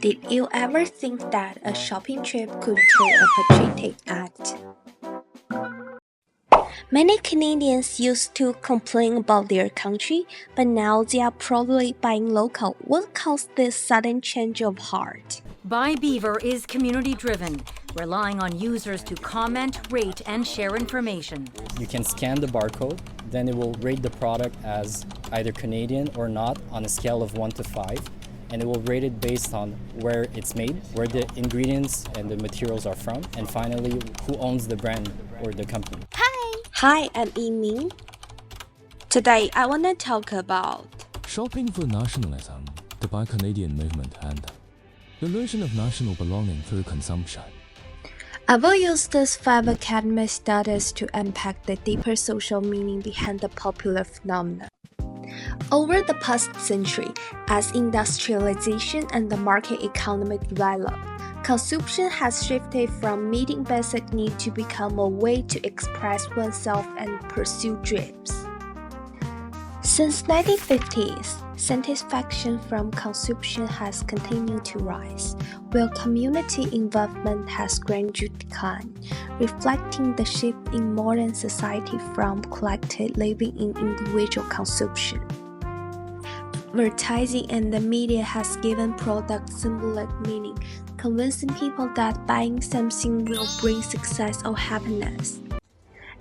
Did you ever think that a shopping trip could turn a patriotic act? Many Canadians used to complain about their country, but now they are proudly buying local. What caused this sudden change of heart? Buy Beaver is community-driven, relying on users to comment, rate, and share information. You can scan the barcode, then it will rate the product as either Canadian or not on a scale of 1 to 5, and it will rate it based on where it's made, where the ingredients and the materials are from, and finally, who owns the brand or the company. Hi, I'm Yiming. Today, I want to talk about Shopping for Nationalism, the Buy Canadian movement and the illusion of national belonging through consumption. I will use these 5 academic studies to unpack the deeper social meaning behind the popular phenomenon. Over the past century, as industrialization and the market economy developed, consumption has shifted from meeting basic needs to become a way to express oneself and pursue dreams. Since 1950s, satisfaction from consumption has continued to rise, while community involvement has gradually declined, reflecting the shift in modern society from collective living in individual consumption. Advertising and the media has given products symbolic meaning, convincing people that buying something will bring success or happiness.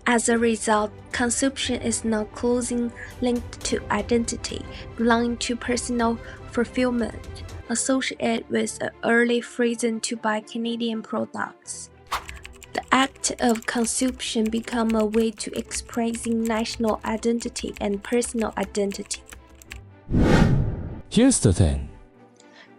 As a result, consumption is now closely linked to identity, belonging to personal fulfillment, associated with an early reason to buy Canadian products. The act of consumption became a way to expressing national identity and personal identity. Here's the thing.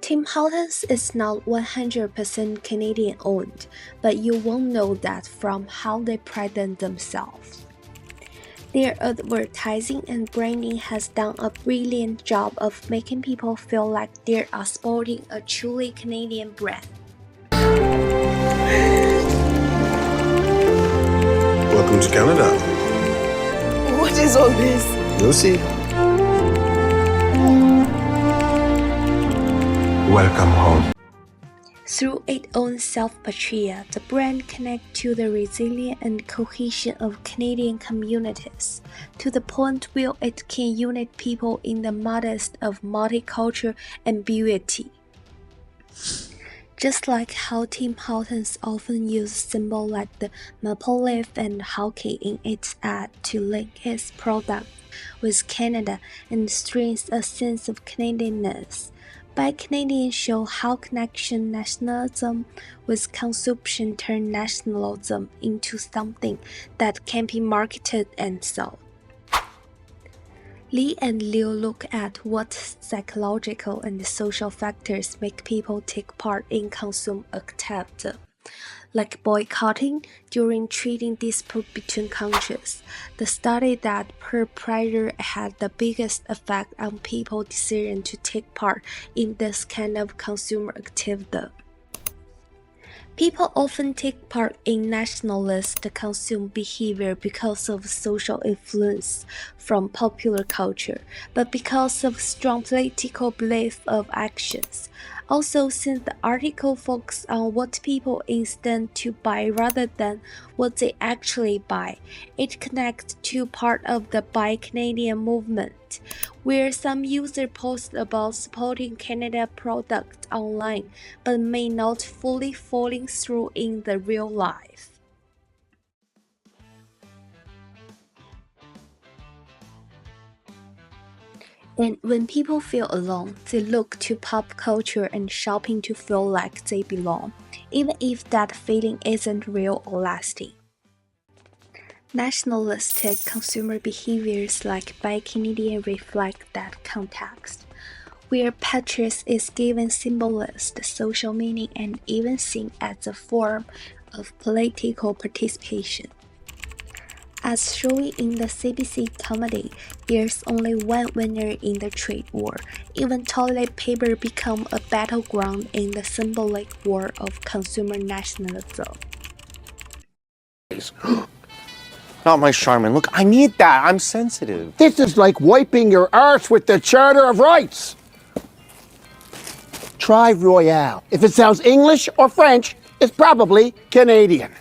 Tim Hortons is not 100% Canadian owned, but you won't know that from how they present themselves. Their advertising and branding has done a brilliant job of making people feel like they are sporting a truly Canadian brand. Welcome to Canada. What is all this? You'll see. Welcome home. Through its own self-portrayal, the brand connects to the resilience and cohesion of Canadian communities, to the point where it can unite people in the midst of multicultural ambiguity. Just like how Tim Hortons often uses symbols like the maple leaf and hockey in its ad to link its product with Canada and strengthen a sense of Canadianness. Buy Canadian show how connection nationalism with consumption turn nationalism into something that can be marketed and sold. Lee and Liu look at what psychological and social factors make people take part in consumer activism, like boycotting during trading dispute between countries. The study that peer pressure had the biggest effect on people's decision to take part in this kind of consumer activism. People often take part in nationalist consumer behavior because of social influence from popular culture, but because of strong political belief of actions. Also, since the article focuses on what people insist to buy rather than what they actually buy, it connects to part of the Buy Canadian movement, where some users post about supporting Canada products online, but may not fully following through in the real life. And when people feel alone, they look to pop culture and shopping to feel like they belong, even if that feeling isn't real or lasting. Nationalistic consumer behaviors like Buy Canadian reflect that context, where patriotism is given symbolized social meaning and even seen as a form of political participation. As shown in the CBC comedy, there's only one winner in the trade war. Even toilet paper become a battleground in the symbolic war of consumer nationalism. Not my Charmin. Look, I need that. I'm sensitive. This is like wiping your arse with the Charter of Rights. Try Royale. If it sounds English or French, it's probably Canadian.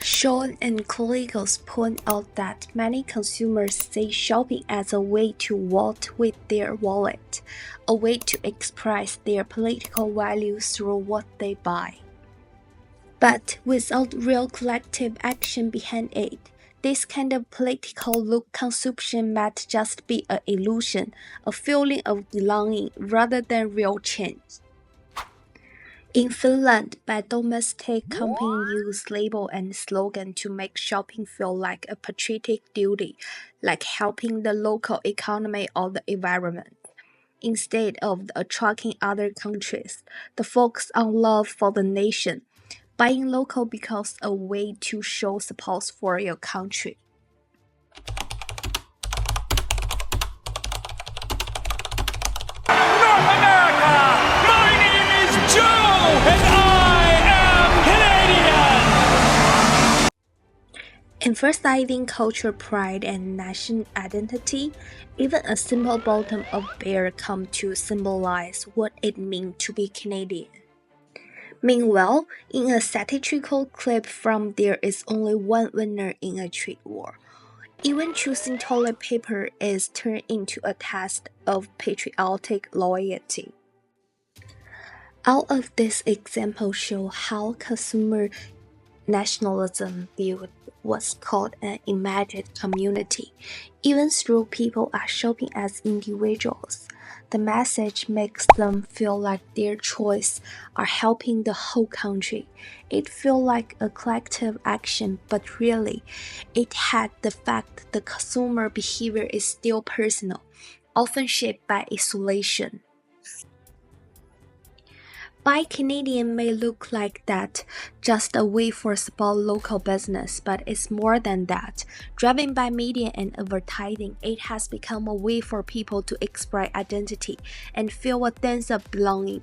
Sean and colleagues point out that many consumers see shopping as a way to vote with their wallet, a way to express their political values through what they buy. But without real collective action behind it, this kind of political look consumption might just be an illusion, a feeling of belonging rather than real change. In Finland, bad domestic companies use label and slogan to make shopping feel like a patriotic duty, like helping the local economy or the environment. Instead of attracting other countries, the focus on love for the nation. Buying local becomes a way to show support for your country. North America! My name is Joe, and I am Canadian! Emphasizing cultural pride and national identity, even a simple bottom of beer comes to symbolize what it means to be Canadian. Meanwhile, in a satirical clip from There Is Only One Winner in a Trade War, even choosing toilet paper is turned into a test of patriotic loyalty. All of these examples show how consumer nationalism viewed what's called an imagined community, even though people are shopping as individuals. The message makes them feel like their choices are helping the whole country. It feels like a collective action, but really, it had the fact the consumer behavior is still personal, often shaped by isolation. Buy Canadian may look like that, just a way for support local business, but it's more than that. Driven by media and advertising, it has become a way for people to express identity and feel a sense of belonging.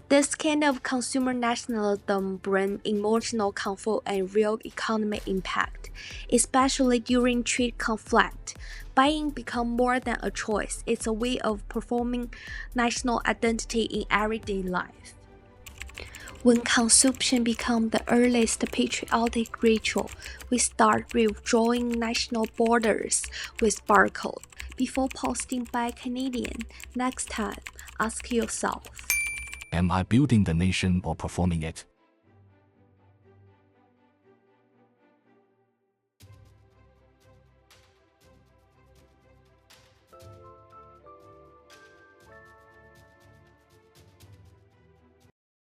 This kind of consumer nationalism brings emotional comfort and real economic impact, especially during trade conflict. Buying becomes more than a choice, it's a way of performing national identity in everyday life. When consumption becomes the earliest patriotic ritual, we start withdrawing national borders with barcode. Before posting Buy Canadian, next time, ask yourself, am I building the nation or performing it?